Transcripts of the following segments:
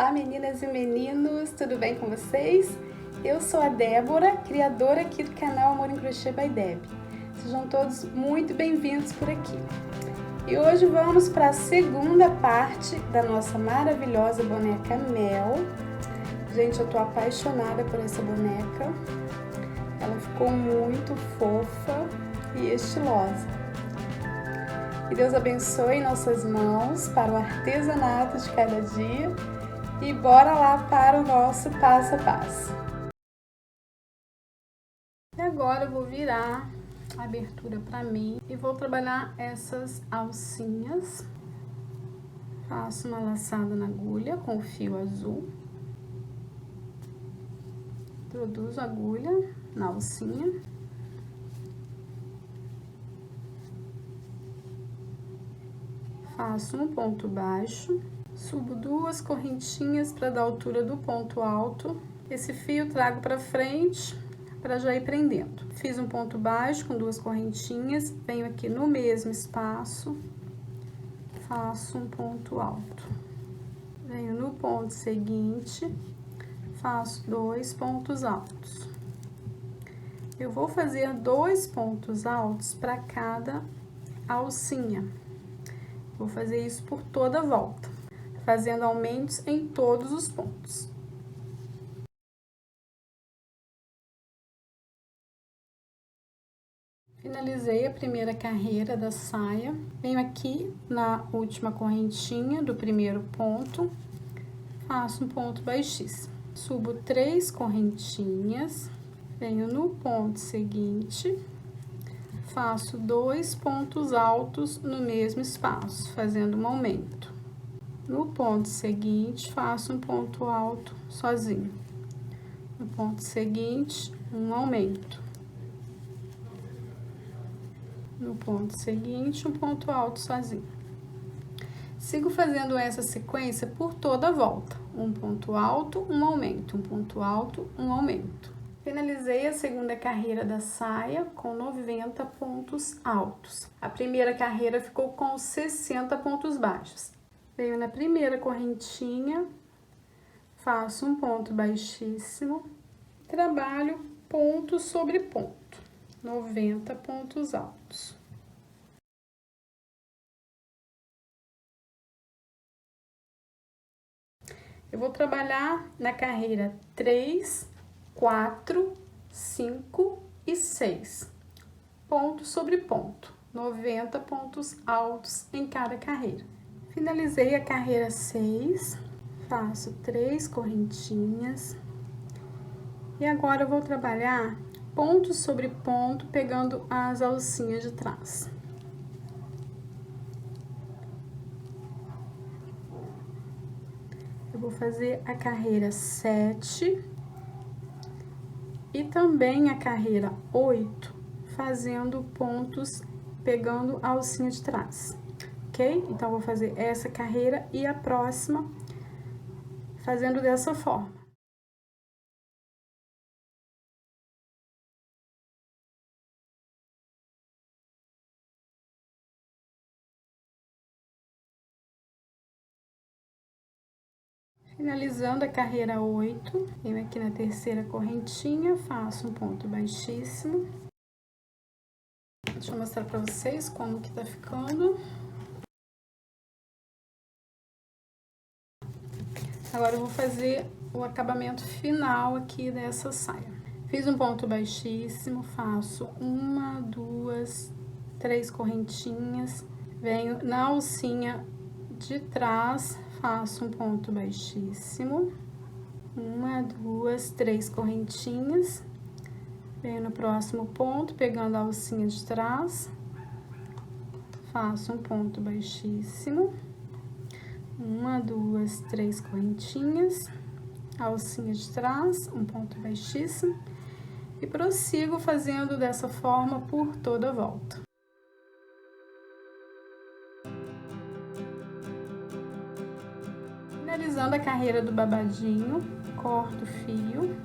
Olá, meninas e meninos, tudo bem com vocês? Eu sou a Débora, criadora aqui do canal Amor em Crochê by Deb. Sejam todos muito bem-vindos por aqui. E hoje vamos para a segunda parte da nossa maravilhosa boneca Mel. Gente, eu tô apaixonada por essa boneca. Ela ficou muito fofa e estilosa. Que Deus abençoe nossas mãos para o artesanato de cada dia e bora lá para o nosso passo a passo. E agora eu vou virar a abertura para mim e vou trabalhar essas alcinhas. Faço uma laçada na agulha com o fio azul. Introduzo a agulha na alcinha. Faço um ponto baixo, subo 2 correntinhas para dar altura do ponto alto. Esse fio trago para frente para já ir prendendo. Fiz um ponto baixo com 2 correntinhas, venho aqui no mesmo espaço, faço um ponto alto. Venho no ponto seguinte, faço 2 pontos altos. Eu vou fazer 2 pontos altos para cada alcinha. Vou fazer isso por toda a volta, fazendo aumentos em todos os pontos. Finalizei a primeira carreira da saia, venho aqui na última correntinha do primeiro ponto, faço um ponto baixíssimo, subo 3 correntinhas, venho no ponto seguinte, faço 2 pontos altos no mesmo espaço, fazendo um aumento. No ponto seguinte, faço um ponto alto sozinho. No ponto seguinte, um aumento. No ponto seguinte, um ponto alto sozinho. Sigo fazendo essa sequência por toda a volta. Um ponto alto, um aumento, um ponto alto, um aumento. Finalizei a segunda carreira da saia com 90 pontos altos. A primeira carreira ficou com 60 pontos baixos. Venho na primeira correntinha, faço um ponto baixíssimo, trabalho ponto sobre ponto, 90 pontos altos. Eu vou trabalhar na carreira 3, 4, 5 e 6, ponto sobre ponto, 90 pontos altos em cada carreira. Finalizei a carreira 6, faço 3 correntinhas e agora eu vou trabalhar ponto sobre ponto, pegando as alcinhas de trás. Eu vou fazer a carreira 7 e também a carreira 8, fazendo pontos, pegando a alcinha de trás, ok? Então, vou fazer essa carreira e a próxima fazendo dessa forma. Finalizando a carreira 8, venho aqui na terceira correntinha, faço um ponto baixíssimo. Deixa eu mostrar pra vocês como que tá ficando. Agora eu vou fazer o acabamento final aqui dessa saia. Fiz um ponto baixíssimo, faço 1, 2, 3 correntinhas, venho na alcinha de trás, faço um ponto baixíssimo, 1, 2, 3 correntinhas, venho no próximo ponto, pegando a alcinha de trás, faço um ponto baixíssimo, 1, 2, 3 correntinhas, alcinha de trás, um ponto baixíssimo, e prossigo fazendo dessa forma por toda a volta. Finalizando a carreira do babadinho, corto o fio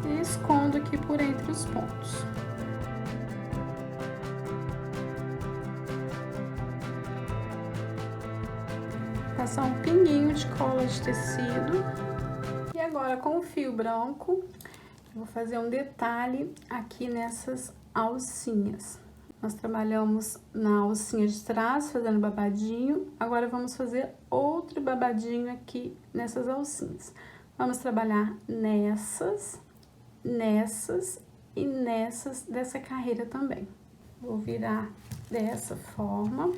e escondo aqui por entre os pontos. passar um pinguinho de cola de tecido. E agora, com o fio branco, eu vou fazer um detalhe aqui nessas alcinhas. Nós trabalhamos na alcinha de trás, fazendo babadinho. Agora, vamos fazer outro babadinho aqui nessas alcinhas. Vamos trabalhar nessas e nessas dessa carreira também. Vou virar dessa forma.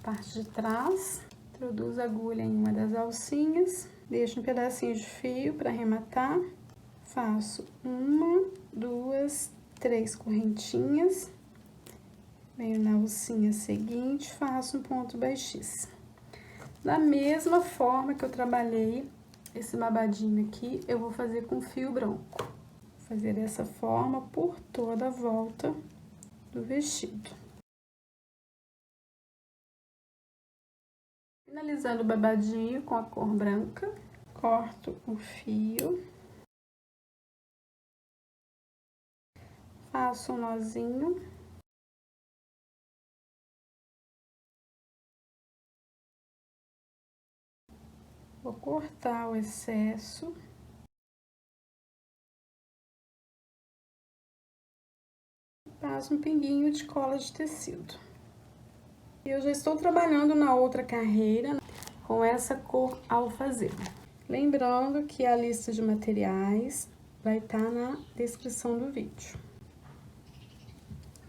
Parte de trás. Introduzo a agulha em uma das alcinhas. Deixo um pedacinho de fio para arrematar. Faço 1, 2, 3 correntinhas, venho na alcinha seguinte, faço um ponto baixíssimo. Da mesma forma que eu trabalhei esse babadinho aqui, eu vou fazer com fio branco. Vou fazer dessa forma por toda a volta do vestido. Finalizando o babadinho com a cor branca, corto o fio. Faço um nozinho. Vou cortar o excesso. Passo um pinguinho de cola de tecido. Eu já estou trabalhando na outra carreira com essa cor alfazema. Lembrando que a lista de materiais vai estar na descrição do vídeo.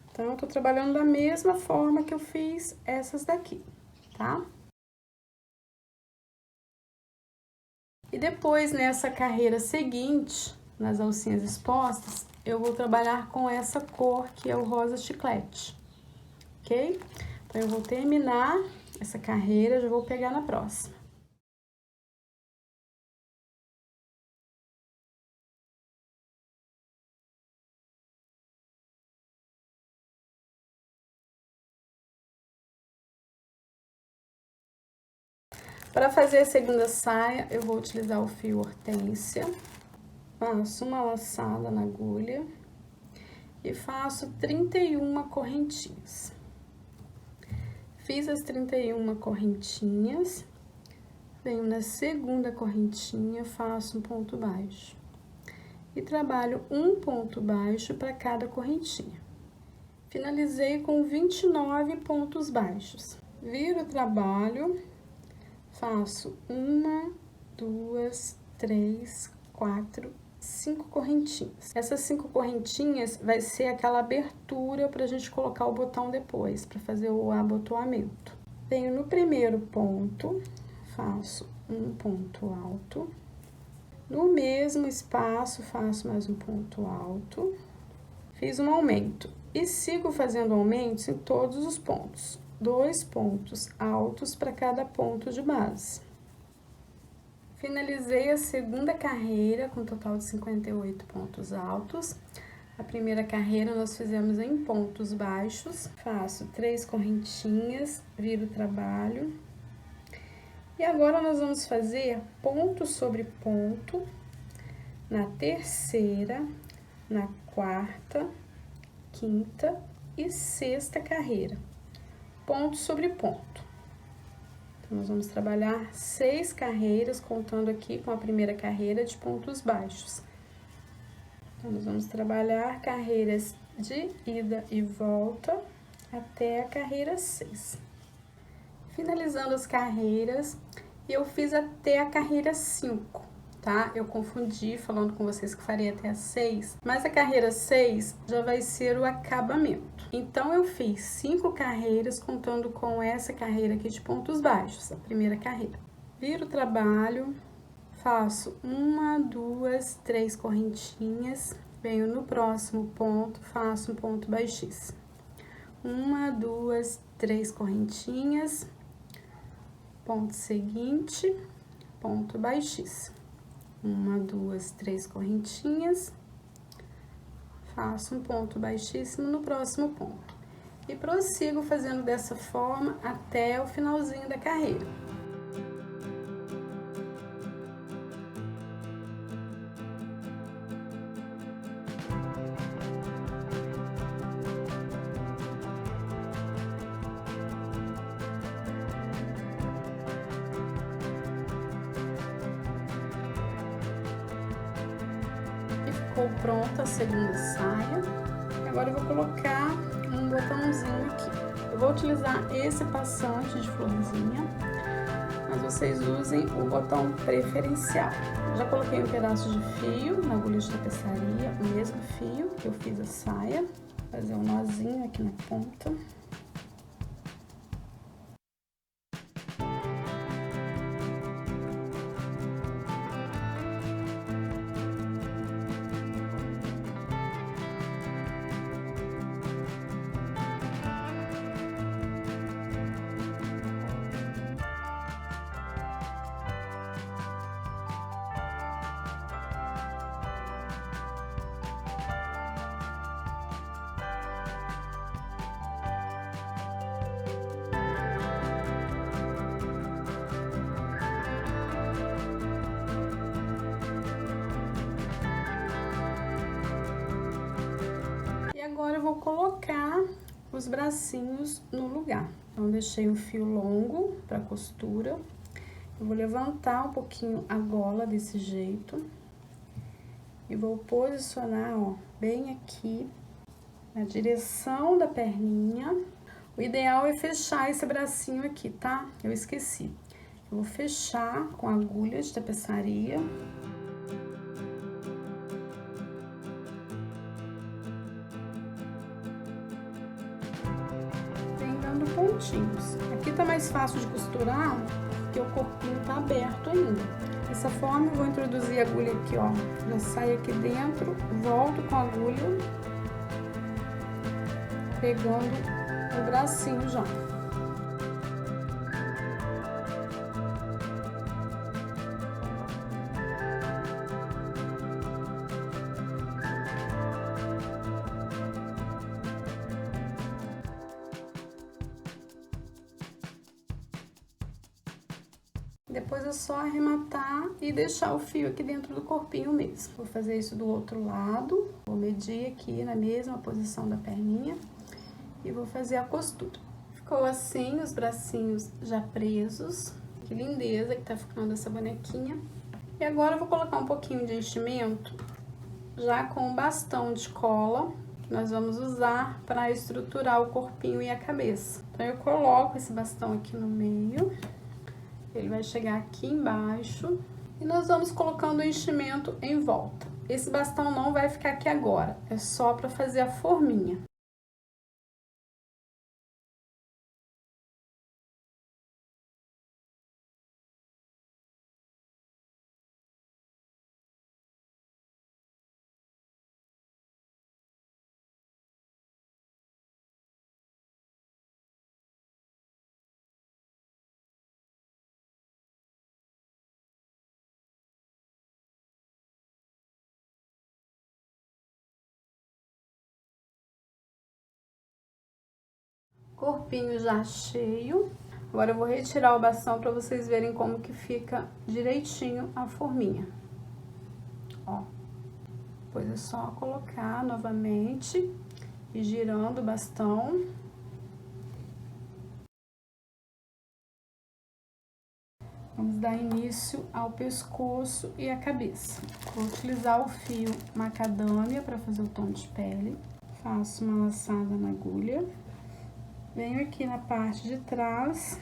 Então, eu tô trabalhando da mesma forma que eu fiz essas daqui, tá? E depois, nessa carreira seguinte, nas alcinhas expostas, eu vou trabalhar com essa cor, que é o rosa chiclete, ok? Então, eu vou terminar essa carreira, já vou pegar na próxima. Para fazer a segunda saia, eu vou utilizar o fio hortênsia. Faço uma laçada na agulha e faço 31 correntinhas. Fiz as 31 correntinhas, venho na segunda correntinha, faço um ponto baixo. E trabalho um ponto baixo para cada correntinha. Finalizei com 29 pontos baixos. Viro o trabalho. Faço 1, 2, 3, 4, 5 correntinhas. Essas 5 correntinhas vai ser aquela abertura pra gente colocar o botão depois, pra fazer o abotoamento. Venho no primeiro ponto, faço um ponto alto. No mesmo espaço, faço mais um ponto alto. Fiz um aumento e sigo fazendo aumentos em todos os pontos. 2 pontos altos para cada ponto de base. Finalizei a segunda carreira com um total de 58 pontos altos. A primeira carreira nós fizemos em pontos baixos. Faço 3 correntinhas, viro o trabalho. E agora nós vamos fazer ponto sobre ponto na terceira, na quarta, quinta e sexta carreira. Ponto sobre ponto. Então, nós vamos trabalhar 6 carreiras, contando aqui com a primeira carreira de pontos baixos. Então, nós vamos trabalhar carreiras de ida e volta até a carreira 6. Finalizando as carreiras, eu fiz até a carreira 5, tá? Eu confundi falando com vocês que faria até a 6, mas a carreira 6 já vai ser o acabamento. Então, eu fiz 5 carreiras, contando com essa carreira aqui de pontos baixos, a primeira carreira. Viro o trabalho, faço 1, 2, 3 correntinhas, venho no próximo ponto, faço um ponto baixíssimo. 1, 2, 3 correntinhas, ponto seguinte, ponto baixíssimo. 1, 2, 3 correntinhas, faço um ponto baixíssimo no próximo ponto. E prossigo fazendo dessa forma até o finalzinho da carreira. ficou pronta a segunda saia. Agora eu vou colocar um botãozinho aqui. Eu vou utilizar esse passante de florzinha, mas vocês usem o botão preferencial. Já coloquei um pedaço de fio na agulha de tapeçaria, o mesmo fio que eu fiz a saia. Vou fazer um nozinho aqui na ponta. Agora eu vou colocar os bracinhos no lugar. Então, deixei o fio longo para costura. Eu vou levantar um pouquinho a gola desse jeito. E vou posicionar, ó, bem aqui, na direção da perninha. O ideal é fechar esse bracinho aqui, tá? Eu esqueci. Eu vou fechar com a agulha de tapeçaria. Pontinhos. Aqui tá mais fácil de costurar, porque o corpinho tá aberto ainda. Dessa forma, eu vou introduzir a agulha aqui, ó. Já saio aqui dentro, volto com a agulha, pegando o bracinho já. Depois é só arrematar e deixar o fio aqui dentro do corpinho mesmo. Vou fazer isso do outro lado. Vou medir aqui na mesma posição da perninha e vou fazer a costura. Ficou assim, os bracinhos já presos. Que lindeza que tá ficando essa bonequinha. E agora eu vou colocar um pouquinho de enchimento já com o bastão de cola que nós vamos usar para estruturar o corpinho e a cabeça. Então eu coloco esse bastão aqui no meio. Ele vai chegar aqui embaixo e nós vamos colocando o enchimento em volta. Esse bastão não vai ficar aqui agora, é só para fazer a forminha. Corpinho já cheio. Agora eu vou retirar o bastão para vocês verem como que fica direitinho a forminha. Ó. Depois é só colocar novamente e girando o bastão. Vamos dar início ao pescoço e a cabeça. Vou utilizar o fio macadâmia para fazer o tom de pele. Faço uma laçada na agulha. Venho aqui na parte de trás.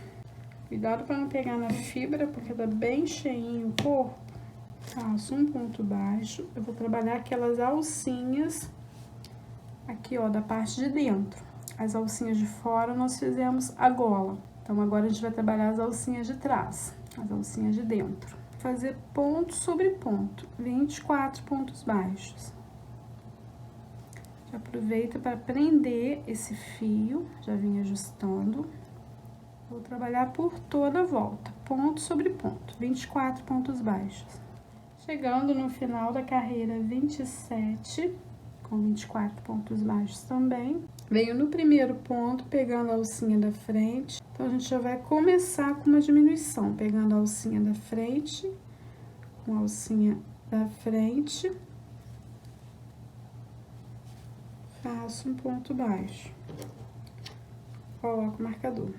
Cuidado para não pegar na fibra, porque tá bem cheinho o corpo. Faço um ponto baixo. Eu vou trabalhar aquelas alcinhas aqui, ó, da parte de dentro. As alcinhas de fora nós fizemos a gola. Então, agora a gente vai trabalhar as alcinhas de trás, as alcinhas de dentro. Fazer ponto sobre ponto, 24 pontos baixos. Já aproveita para prender esse fio, já vim ajustando. Vou trabalhar por toda a volta, ponto sobre ponto, 24 pontos baixos. Chegando no final da carreira 27, com 24 pontos baixos também. Venho no primeiro ponto, pegando a alcinha da frente. Então, a gente já vai começar com uma diminuição, pegando a alcinha da frente, com a alcinha da frente. Faço um ponto baixo. Coloco o marcador.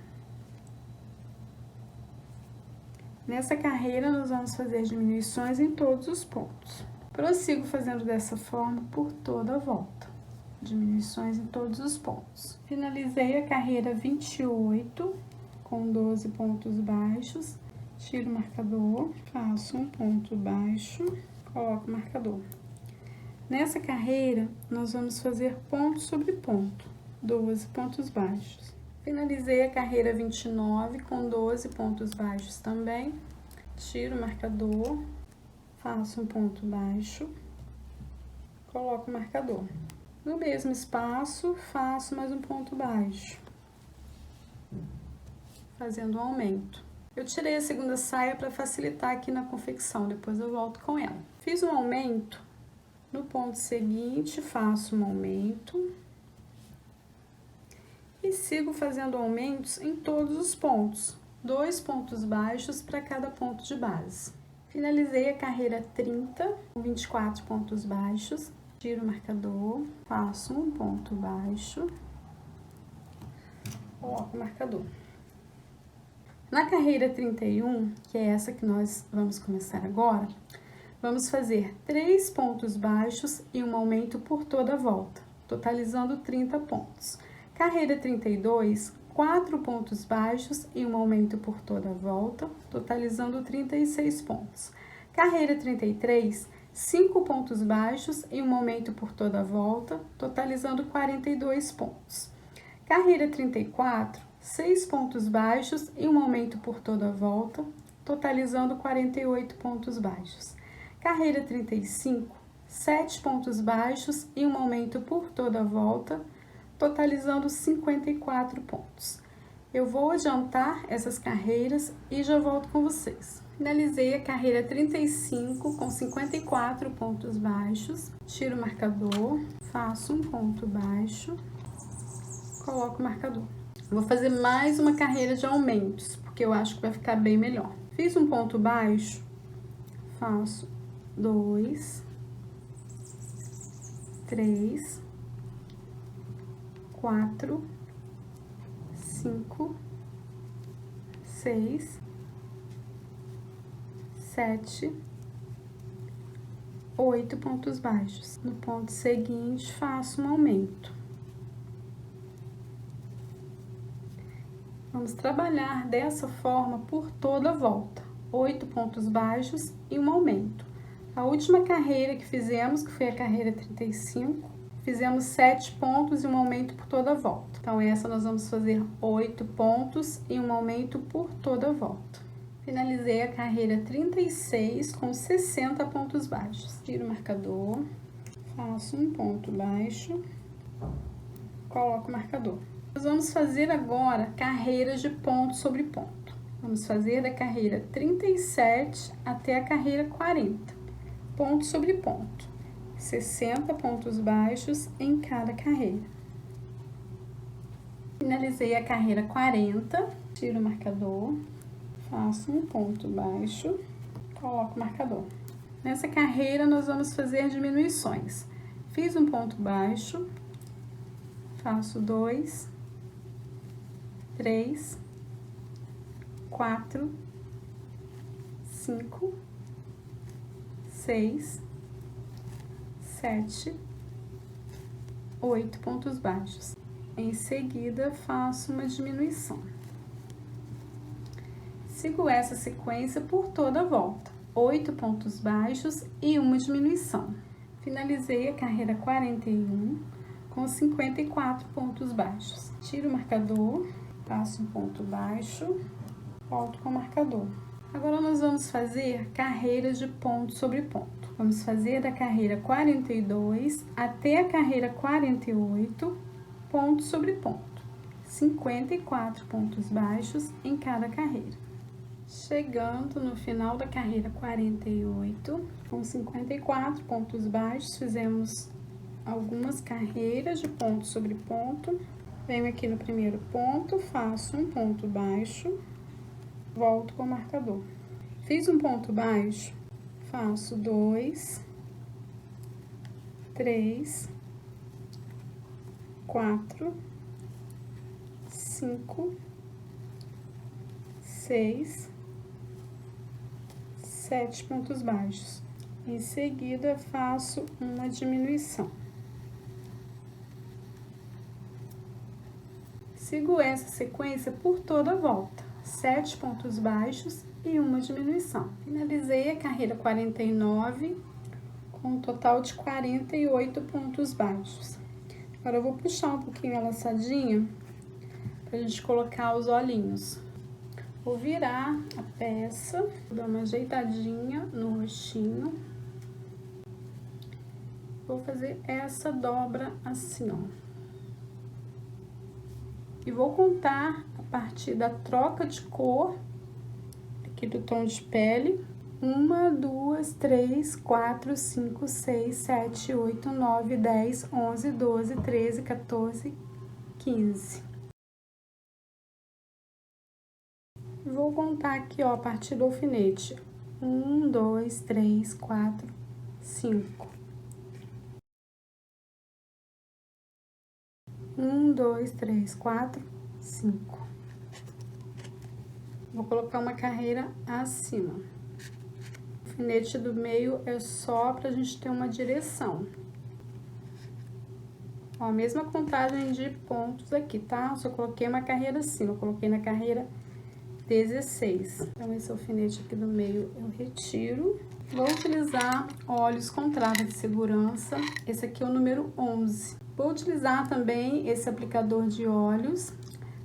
Nessa carreira, nós vamos fazer diminuições em todos os pontos. Prossigo fazendo dessa forma por toda a volta. Diminuições em todos os pontos. Finalizei a carreira 28 com 12 pontos baixos. Tiro o marcador, faço um ponto baixo, coloco o marcador. Nessa carreira, nós vamos fazer ponto sobre ponto, 12 pontos baixos. Finalizei a carreira 29 com 12 pontos baixos também. Tiro o marcador, faço um ponto baixo, coloco o marcador. No mesmo espaço, faço mais um ponto baixo, fazendo um aumento. Eu tirei a segunda saia para facilitar aqui na confecção, depois eu volto com ela. Fiz um aumento, no ponto seguinte faço um aumento e sigo fazendo aumentos em todos os pontos, 2 pontos baixos para cada ponto de base. Finalizei a carreira 30 com 24 pontos baixos, tiro o marcador, faço um ponto baixo, coloco o marcador. Na carreira 31, que é essa que nós vamos começar agora, vamos fazer 3 pontos baixos e um aumento por toda a volta, totalizando 30 pontos. Carreira 32, 4 pontos baixos e um aumento por toda a volta, totalizando 36 pontos. Carreira 33, 5 pontos baixos e um aumento por toda a volta, totalizando 42 pontos. Carreira 34, 6 pontos baixos e um aumento por toda a volta, totalizando 48 pontos baixos. Carreira 35, 7 pontos baixos e um aumento por toda a volta, totalizando 54 pontos. Eu vou adiantar essas carreiras e já volto com vocês. Finalizei a carreira 35 com 54 pontos baixos, tiro o marcador, faço um ponto baixo, coloco o marcador. Vou fazer mais uma carreira de aumentos, porque eu acho que vai ficar bem melhor. Fiz um ponto baixo, faço 2, 3, 4, 5, 6, 7, 8 pontos baixos. No ponto seguinte, faço um aumento. Vamos trabalhar dessa forma por toda a volta. 8 pontos baixos e um aumento. A última carreira que fizemos, que foi a carreira 35, fizemos 7 pontos e um aumento por toda a volta. Então, essa nós vamos fazer 8 pontos e um aumento por toda a volta. Finalizei a carreira 36 com 60 pontos baixos. Tiro o marcador, faço um ponto baixo, coloco o marcador. Nós vamos fazer agora carreiras de ponto sobre ponto. Vamos fazer da carreira 37 até a carreira 40. Ponto sobre ponto. 60 pontos baixos em cada carreira. Finalizei a carreira 40, tiro o marcador, faço um ponto baixo, coloco o marcador. Nessa carreira, nós vamos fazer diminuições. Fiz um ponto baixo, faço 2, 3, 4, 5, 6, 7, 8 pontos baixos. Em seguida, faço uma diminuição. Sigo essa sequência por toda a volta. 8 pontos baixos e uma diminuição. Finalizei a carreira 41 com 54 pontos baixos. Tiro o marcador, faço um ponto baixo, volto com o marcador. Agora, nós vamos fazer carreiras de ponto sobre ponto. Vamos fazer da carreira 42 até a carreira 48, ponto sobre ponto. 54 pontos baixos em cada carreira. Chegando no final da carreira 48, com 54 pontos baixos, fizemos algumas carreiras de ponto sobre ponto. Venho aqui no primeiro ponto, faço um ponto baixo, volto com o marcador. Fiz um ponto baixo, faço 2, 3, 4, 5, 6, 7 pontos baixos. Em seguida, faço uma diminuição. Sigo essa sequência por toda a volta, 7 pontos baixos e uma diminuição. Finalizei a carreira 49 com um total de 48 pontos baixos. Agora eu vou puxar um pouquinho a laçadinha pra gente colocar os olhinhos. Vou virar a peça, dar uma ajeitadinha no rostinho. Vou fazer essa dobra assim, ó. E vou contar a partir da troca de cor, aqui do tom de pele. 1, 2, 3, 4, 5, 6, 7, 8, 9, 10, 11, 12, 13, 14, 15. Vou contar aqui, ó, a partir do alfinete. 1, 2, 3, 4, 5. 1, 2, 3, 4, 5. Vou colocar uma carreira acima. O alfinete do meio é só pra gente ter uma direção. Ó, a mesma contagem de pontos aqui, tá? Eu só coloquei uma carreira acima, eu coloquei na carreira 16. Então, esse alfinete aqui do meio eu retiro. Vou utilizar óleos com trava de segurança. Esse aqui é o número 11. Vou utilizar também esse aplicador de óleos.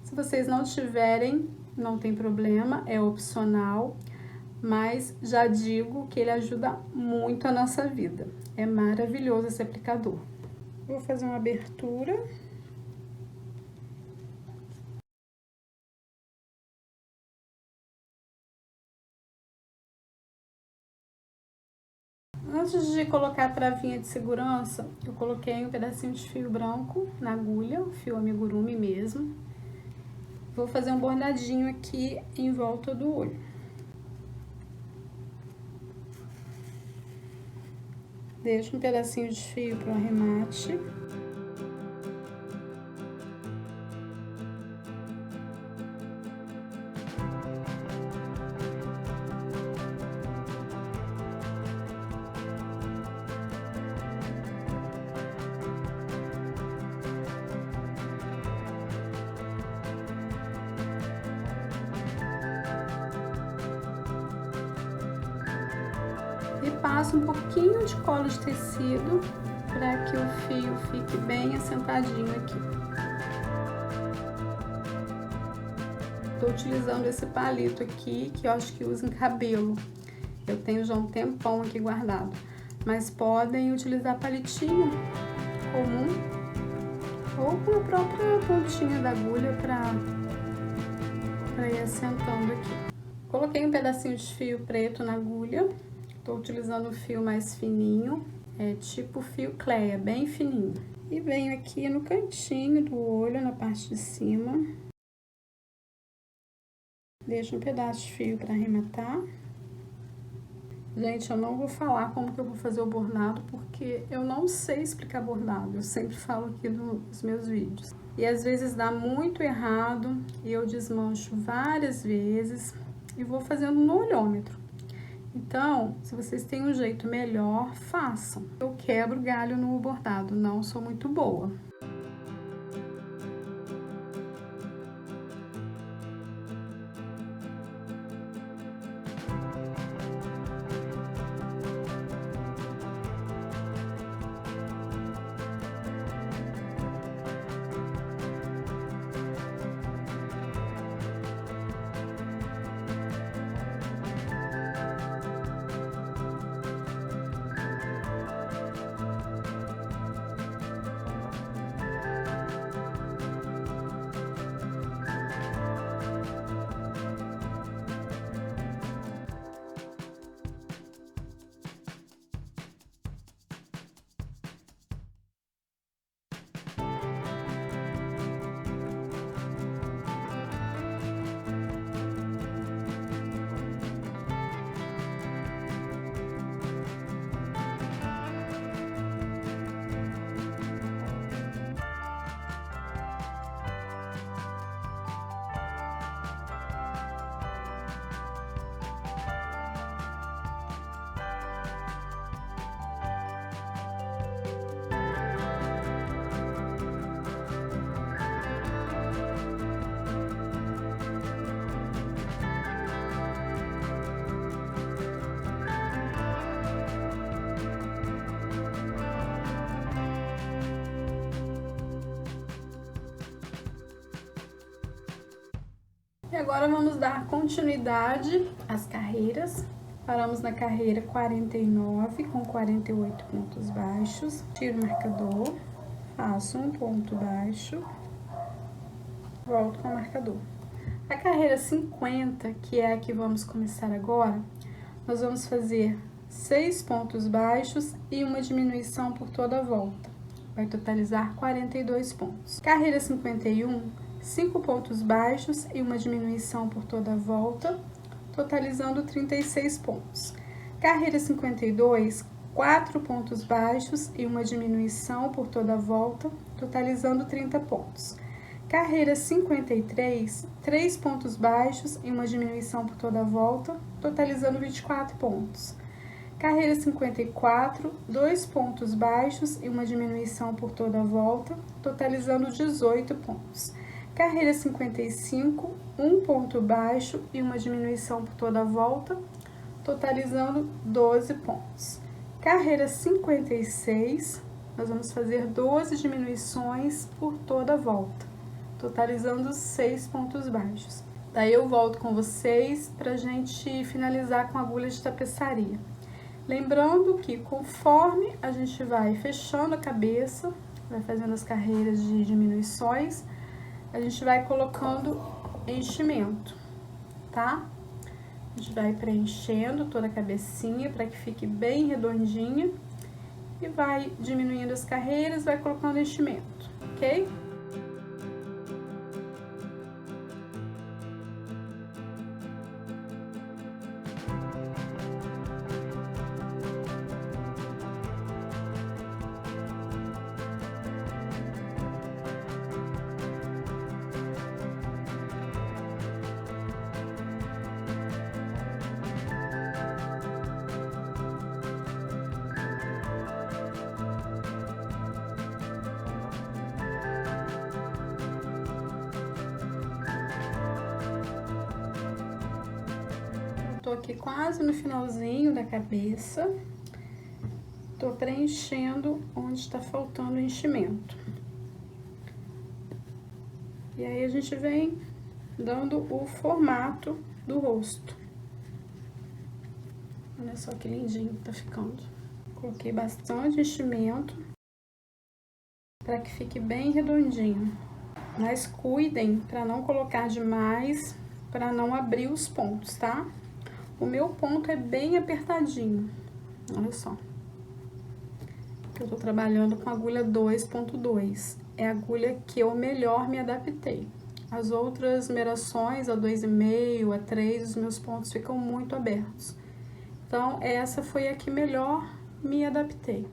Se vocês não tiverem, não tem problema, é opcional. Mas já digo que ele ajuda muito a nossa vida. É maravilhoso esse aplicador. Vou fazer uma abertura. Antes de colocar a travinha de segurança, eu coloquei um pedacinho de fio branco na agulha, o fio amigurumi mesmo. Vou fazer um bordadinho aqui em volta do olho. Deixo um pedacinho de fio para o arremate. E passo um pouquinho de cola de tecido para que o fio fique bem assentadinho aqui. Tô utilizando esse palito aqui, que eu acho que usa em cabelo. Eu tenho já um tempão aqui guardado. Mas podem utilizar palitinho comum ou com a própria pontinha da agulha para ir assentando aqui. Coloquei um pedacinho de fio preto na agulha. Tô utilizando o fio mais fininho, é tipo fio Cleia, bem fininho. E venho aqui no cantinho do olho, na parte de cima. Deixo um pedaço de fio para arrematar. Gente, eu não vou falar como que eu vou fazer o bordado, porque eu não sei explicar bordado. Eu sempre falo aqui nos meus vídeos. E às vezes dá muito errado, e eu desmancho várias vezes e vou fazendo no olhômetro. Então, se vocês têm um jeito melhor, façam. Eu quebro galho no bordado, não sou muito boa. E agora vamos dar continuidade às carreiras. Paramos na carreira 49 com 48 pontos baixos. Tiro o marcador, faço um ponto baixo, volto com o marcador. A carreira 50, que é a que vamos começar agora, nós vamos fazer 6 pontos baixos e uma diminuição por toda a volta. Vai totalizar 42 pontos. Carreira 51, 5 pontos baixos e uma diminuição por toda a volta, totalizando 36 pontos. Carreira 52, 4 pontos baixos e uma diminuição por toda a volta, totalizando 30 pontos. Carreira 53, 3 pontos baixos e uma diminuição por toda a volta, totalizando 24 pontos. Carreira 54, 2 pontos baixos e uma diminuição por toda a volta, totalizando 18 pontos. Carreira 55, 1 ponto baixo e uma diminuição por toda a volta, totalizando 12 pontos. Carreira 56, nós vamos fazer 12 diminuições por toda a volta, totalizando 6 pontos baixos. Daí eu volto com vocês pra gente finalizar com a agulha de tapeçaria. Lembrando que conforme a gente vai fechando a cabeça, vai fazendo as carreiras de diminuições, a gente vai colocando enchimento, tá? A gente vai preenchendo toda a cabecinha para que fique bem redondinha e vai diminuindo as carreiras, vai colocando enchimento, ok? Tô aqui quase no finalzinho da cabeça, tô preenchendo onde está faltando enchimento. E aí a gente vem dando o formato do rosto. Olha só que lindinho que tá ficando. Coloquei bastante enchimento para que fique bem redondinho. Mas cuidem para não colocar demais, para não abrir os pontos, tá? O meu ponto é bem apertadinho, olha só. Eu tô trabalhando com agulha 2.2, é a agulha que eu melhor me adaptei. As outras numerações, a 2,5, a 3, os meus pontos ficam muito abertos. Então, essa foi a que melhor me adaptei.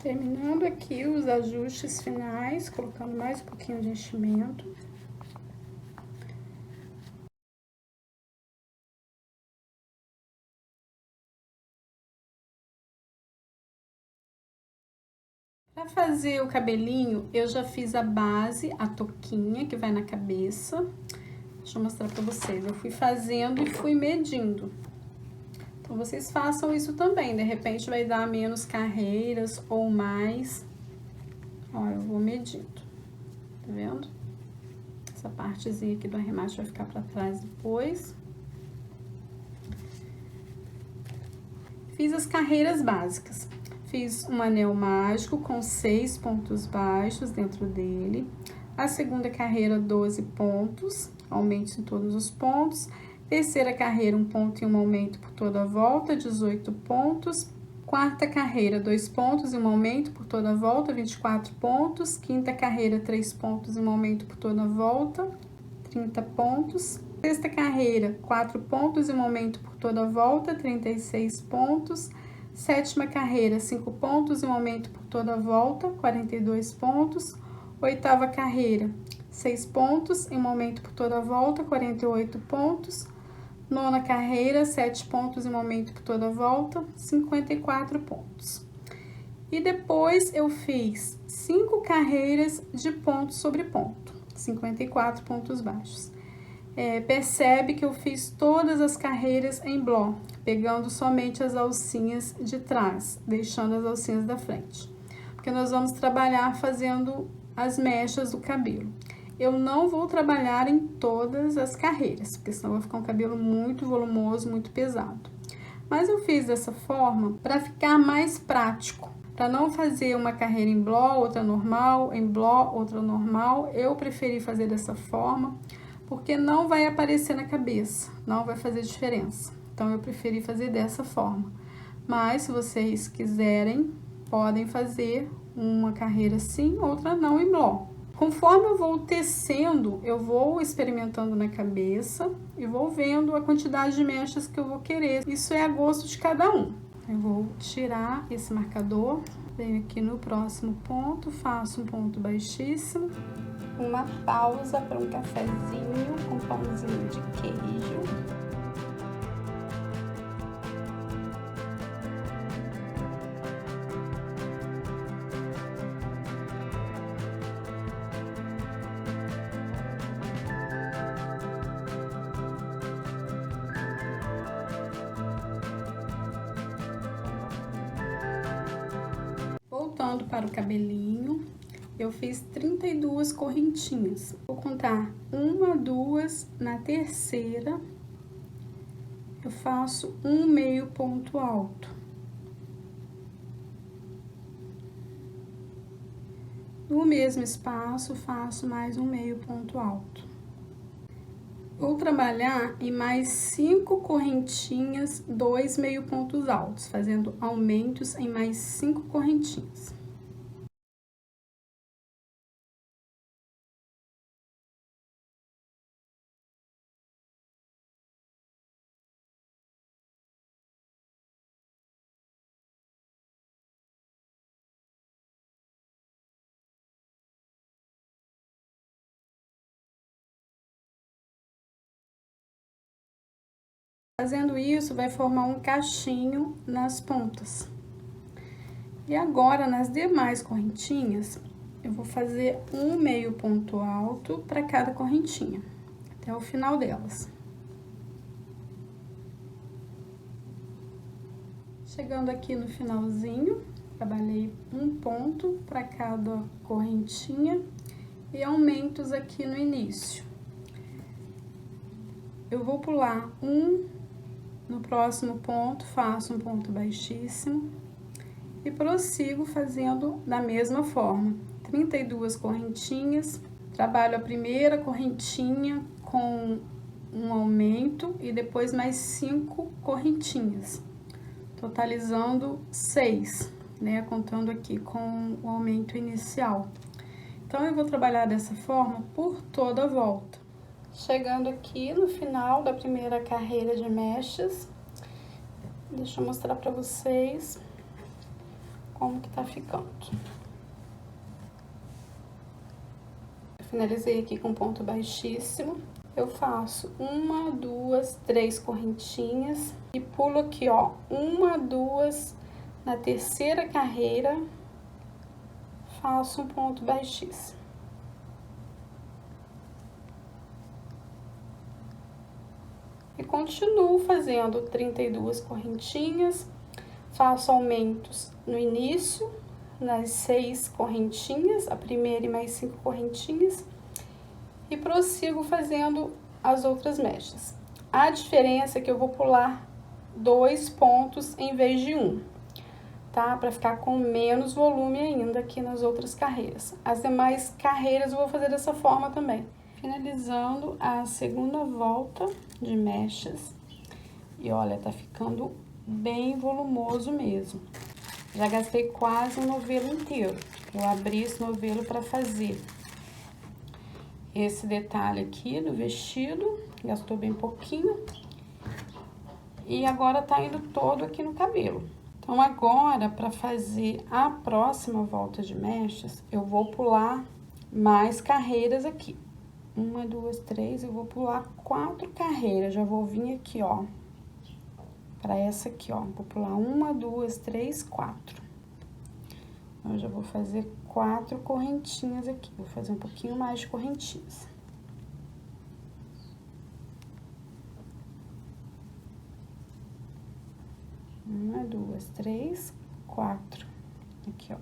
Terminando aqui os ajustes finais, colocando mais um pouquinho de enchimento. Para fazer o cabelinho, eu já fiz a base, a touquinha que vai na cabeça. Deixa eu mostrar para vocês. Eu fui fazendo e fui medindo. Então, vocês façam isso também. De repente, vai dar menos carreiras ou mais. Ó, eu vou medindo. Tá vendo? Essa partezinha aqui do arremate vai ficar pra trás depois. Fiz as carreiras básicas. Fiz um anel mágico com 6 pontos baixos dentro dele. A segunda carreira, 12 pontos. Aumente em todos os pontos. Terceira carreira, 1 ponto e 1 aumento por toda a volta, 18 pontos. Quarta carreira, 2 pontos e 1 aumento por toda a volta, 24 pontos. Quinta carreira, 3 pontos e 1 aumento por toda a volta, 30 pontos. Sexta carreira, 4 pontos e 1 aumento por toda a volta, 36 pontos. Sétima carreira, 5 pontos e 1 aumento por toda a volta, 42 pontos. Oitava carreira, 6 pontos e 1 aumento por toda a volta, 48 pontos. Nona carreira, 7 pontos e 1 aumento por toda a volta, 54 pontos. E depois eu fiz 5 carreiras de ponto sobre ponto, 54 pontos baixos. Percebe que eu fiz todas as carreiras em bloco, pegando somente as alcinhas de trás, deixando as alcinhas da frente. porque nós vamos trabalhar fazendo as mechas do cabelo. Eu não vou trabalhar em todas as carreiras, porque senão vai ficar um cabelo muito volumoso, muito pesado. Mas eu fiz dessa forma para ficar mais prático. Para não fazer uma carreira em bló, outra normal, em bló, outra normal, eu preferi fazer dessa forma, porque não vai aparecer na cabeça, não vai fazer diferença. Então, eu preferi fazer dessa forma. Mas, se vocês quiserem, podem fazer uma carreira sim, outra não em bló. Conforme eu vou tecendo, eu vou experimentando na cabeça e vou vendo a quantidade de mechas que eu vou querer. Isso é a gosto de cada um. Eu vou tirar esse marcador, venho aqui no próximo ponto, faço um ponto baixíssimo, uma pausa para um cafezinho com pãozinho de queijo. Voltando para o cabelinho, eu fiz 32 correntinhas. Vou contar 1, 2, na terceira, eu faço um meio ponto alto. No mesmo espaço, faço mais um meio ponto alto. Vou trabalhar em mais 5 correntinhas, 2 meio pontos altos, fazendo aumentos em mais 5 correntinhas. Fazendo isso, vai formar um cachinho nas pontas. E agora, nas demais correntinhas, eu vou fazer um meio ponto alto para cada correntinha, até o final delas. Chegando aqui no finalzinho, trabalhei um ponto para cada correntinha e aumentos aqui no início. Eu vou pular um, no próximo ponto, faço um ponto baixíssimo e prossigo fazendo da mesma forma. 32 correntinhas, trabalho a primeira correntinha com um aumento e depois mais 5 correntinhas, totalizando 6, né? Contando aqui com o aumento inicial. Então, eu vou trabalhar dessa forma por toda a volta. Chegando aqui no final da primeira carreira de mechas, deixa eu mostrar pra vocês como que tá ficando. Eu finalizei aqui com ponto baixíssimo. Eu faço 1, 2, 3 correntinhas e pulo aqui, ó, 1, 2, na terceira carreira, faço um ponto baixíssimo. E continuo fazendo 32 correntinhas, faço aumentos no início, nas 6 correntinhas, a primeira e mais 5 correntinhas, e prossigo fazendo as outras mechas. A diferença é que eu vou pular 2 pontos em vez de 1, tá? Para ficar com menos volume ainda aqui nas outras carreiras. As demais carreiras eu vou fazer dessa forma também. Finalizando a segunda volta de mechas. E olha, tá ficando bem volumoso mesmo. Já gastei quase um novelo inteiro. Eu abri esse novelo para fazer esse detalhe aqui do vestido. Gastou bem pouquinho. E agora tá indo todo aqui no cabelo. Então, agora, para fazer a próxima volta de mechas, eu vou pular mais carreiras aqui. 1, 2, 3, eu vou pular 4 carreiras, já vou vir aqui, ó, pra essa aqui, ó, vou pular 1, 2, 3, 4. Eu já vou fazer 4 correntinhas aqui, vou fazer um pouquinho mais de correntinhas. Uma, 2, 3, 4, aqui, ó.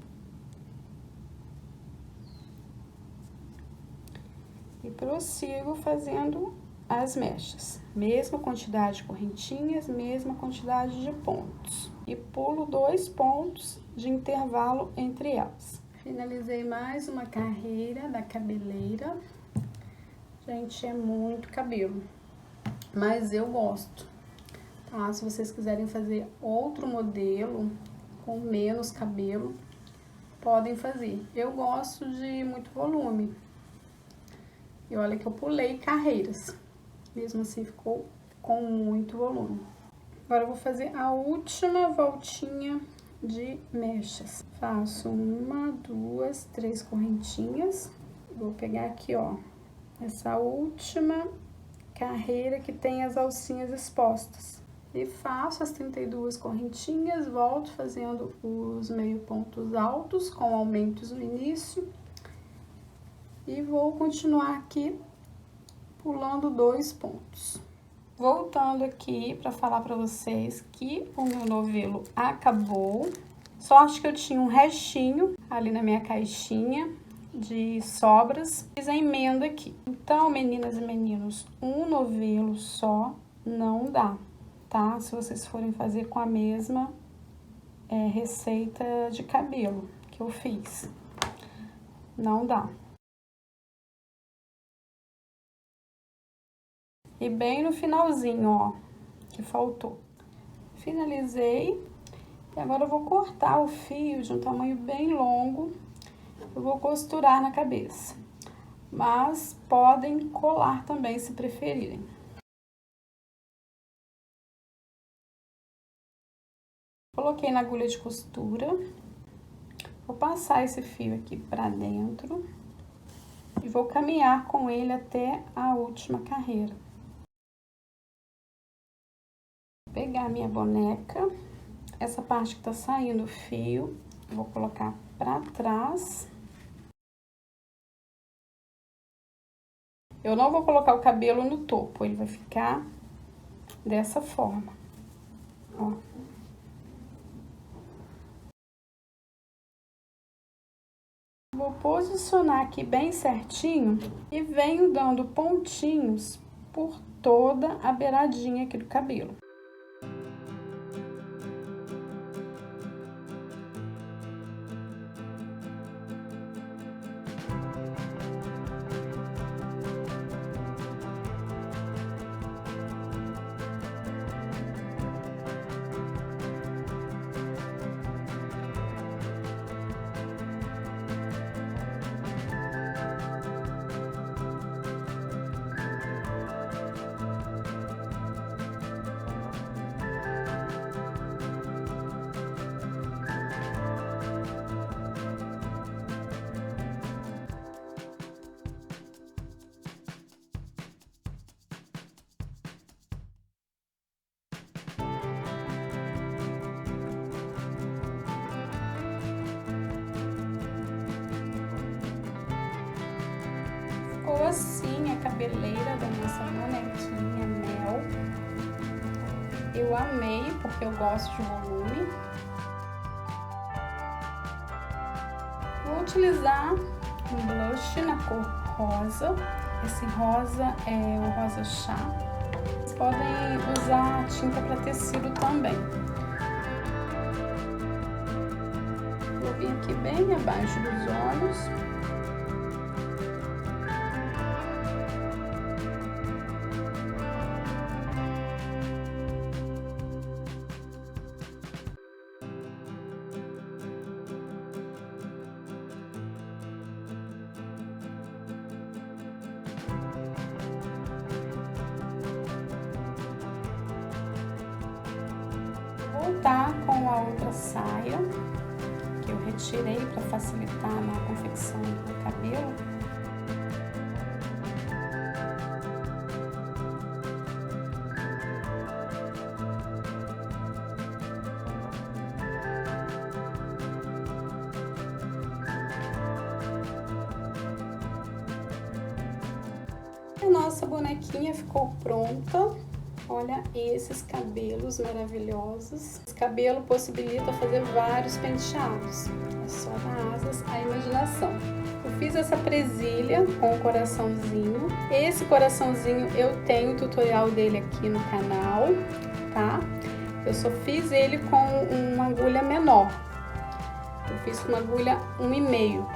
E prossigo fazendo as mechas. Mesma quantidade de correntinhas, mesma quantidade de pontos. E pulo 2 pontos de intervalo entre elas. Finalizei mais uma carreira da cabeleira. Gente, é muito cabelo, mas eu gosto, tá? Se vocês quiserem fazer outro modelo com menos cabelo, podem fazer. Eu gosto de muito volume. E olha que eu pulei carreiras. Mesmo assim, ficou com muito volume. Agora, eu vou fazer a última voltinha de mechas. Faço 1, 2, 3 correntinhas. Vou pegar aqui, ó, essa última carreira que tem as alcinhas expostas. E faço as 32 correntinhas, volto fazendo os meio pontos altos com aumentos no início. E vou continuar aqui pulando 2 pontos. Voltando aqui para falar para vocês que o meu novelo acabou. Só acho que eu tinha um restinho ali na minha caixinha de sobras. Fiz a emenda aqui. Então, meninas e meninos, um novelo só não dá, tá? Se vocês forem fazer com a mesma receita de cabelo que eu fiz, não dá. E bem no finalzinho, ó, que faltou. Finalizei. E agora eu vou cortar o fio de um tamanho bem longo. Eu vou costurar na cabeça. Mas podem colar também, se preferirem. Coloquei na agulha de costura. Vou passar esse fio aqui pra dentro. E vou caminhar com ele até a última carreira. Vou pegar a minha boneca. Essa parte que tá saindo o fio, vou colocar pra trás. Eu não vou colocar o cabelo no topo, ele vai ficar dessa forma, ó. Vou posicionar aqui bem certinho e venho dando pontinhos por toda a beiradinha aqui do cabelo. Ficou assim a cabeleira da nossa bonequinha Mel. Eu amei, porque eu gosto de volume. Vou utilizar um blush na cor rosa. Esse rosa é o rosa chá. Vocês podem usar tinta para tecido também. Vou vir aqui bem abaixo dos olhos. Voltar com a outra saia que eu retirei para facilitar na confecção do cabelo. A nossa bonequinha ficou pronta. Olha esses cabelos maravilhosos. Esse cabelo possibilita fazer vários penteados. É só dar asas à imaginação. Eu fiz essa presilha com o coraçãozinho. Esse coraçãozinho eu tenho o tutorial dele aqui no canal, tá? Eu só fiz ele com uma agulha menor. Eu fiz com uma agulha 1,5,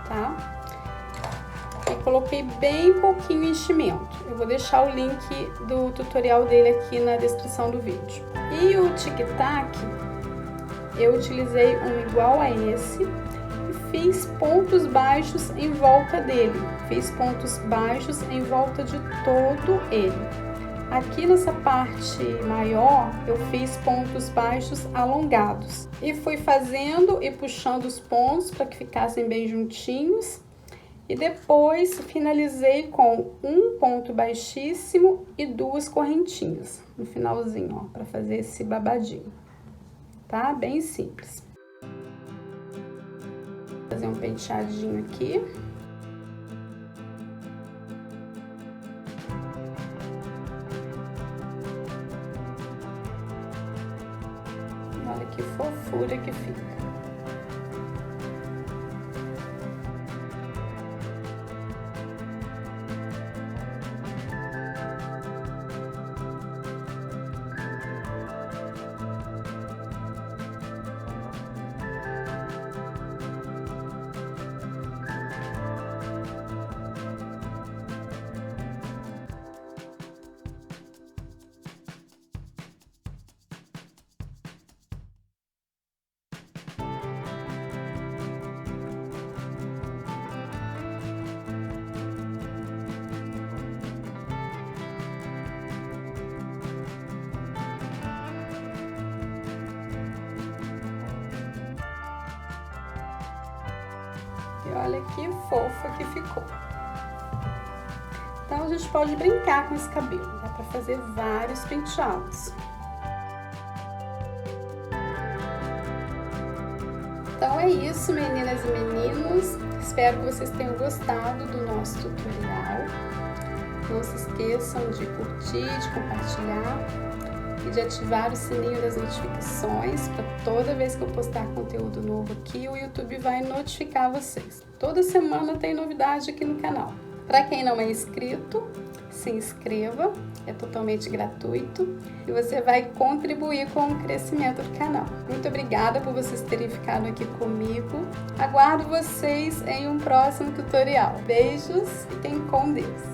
tá? E coloquei bem pouquinho enchimento. Eu vou deixar o link do tutorial dele aqui na descrição do vídeo. E o tic-tac, eu utilizei um igual a esse e fiz pontos baixos em volta dele. Fiz pontos baixos em volta de todo ele. Aqui nessa parte maior, eu fiz pontos baixos alongados. E fui fazendo e puxando os pontos para que ficassem bem juntinhos. E depois finalizei com um ponto baixíssimo e 2 correntinhas no finalzinho, ó, para fazer esse babadinho, tá? Bem simples. Vou fazer um penteadinho aqui. Olha que fofura que fica. E olha que fofa que ficou. Então, a gente pode brincar com esse cabelo. Dá pra fazer vários penteados. Então, é isso, meninas e meninos. Espero que vocês tenham gostado do nosso tutorial. Não se esqueçam de curtir, de compartilhar e de ativar o sininho das notificações para toda vez que eu postar conteúdo novo aqui, o YouTube vai notificar vocês. Toda semana tem novidade aqui no canal. Para quem não é inscrito, se inscreva, é totalmente gratuito e você vai contribuir com o crescimento do canal. Muito obrigada por vocês terem ficado aqui comigo. Aguardo vocês em um próximo tutorial. Beijos, fiquem com Deus!